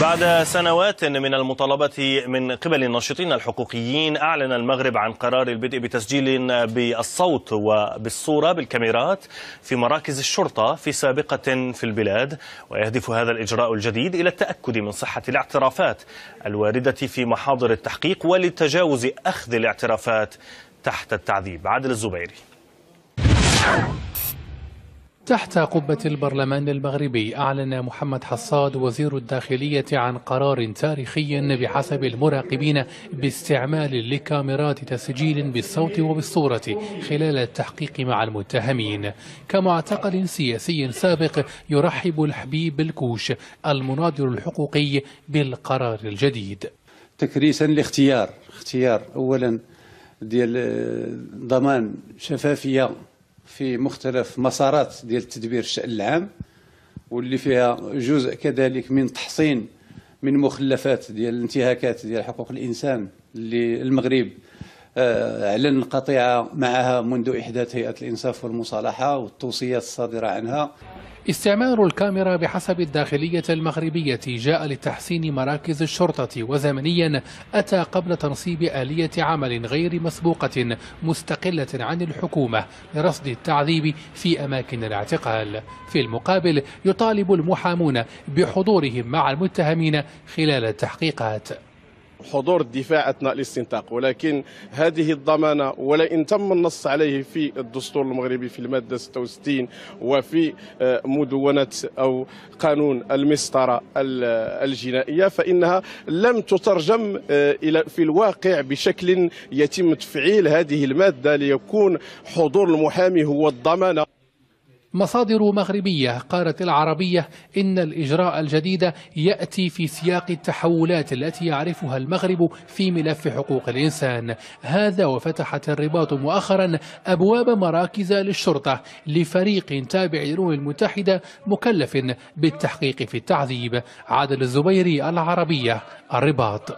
بعد سنوات من المطالبة من قبل الناشطين الحقوقيين، أعلن المغرب عن قرار البدء بتسجيل بالصوت وبالصورة بالكاميرات في مراكز الشرطة في سابقة في البلاد. ويهدف هذا الإجراء الجديد إلى التأكد من صحة الاعترافات الواردة في محاضر التحقيق ولتجاوز أخذ الاعترافات تحت التعذيب. عادل الزبيري. تحت قبة البرلمان المغربي، أعلن محمد حصاد وزير الداخلية عن قرار تاريخي بحسب المراقبين باستعمال لكاميرات تسجيل بالصوت وبالصورة خلال التحقيق مع المتهمين. كمعتقل سياسي سابق، يرحب الحبيب الكوش المناضل الحقوقي بالقرار الجديد. تكريسا لاختيار أولا ديال ضمان شفافية في مختلف مسارات ديال تدبير الشأن العام، واللي فيها جزء كذلك من تحصين من مخلفات ديال الانتهاكات ديال حقوق الإنسان اللي المغرب أعلن القطيعة معها منذ إحداث هيئة الإنصاف والمصالحة والتوصيات الصادرة عنها. استعمال الكاميرا بحسب الداخلية المغربية جاء لتحسين مراكز الشرطة، وزمنيا أتى قبل تنصيب آلية عمل غير مسبوقة مستقلة عن الحكومة لرصد التعذيب في أماكن الاعتقال. في المقابل، يطالب المحامون بحضورهم مع المتهمين خلال التحقيقات. حضور الدفاع أثناء الاستنطاق، ولكن هذه الضمانة ولئن تم النص عليه في الدستور المغربي في المادة 66 وفي مدونة أو قانون المسطرة الجنائية، فإنها لم تترجم في الواقع بشكل يتم تفعيل هذه المادة ليكون حضور المحامي هو الضمانة. مصادر مغربية قالت العربية إن الإجراء الجديد يأتي في سياق التحولات التي يعرفها المغرب في ملف حقوق الإنسان. هذا وفتحت الرباط مؤخرا أبواب مراكز للشرطة لفريق تابع للأمم المتحدة مكلف بالتحقيق في التعذيب. عادل الزبيري، العربية، الرباط.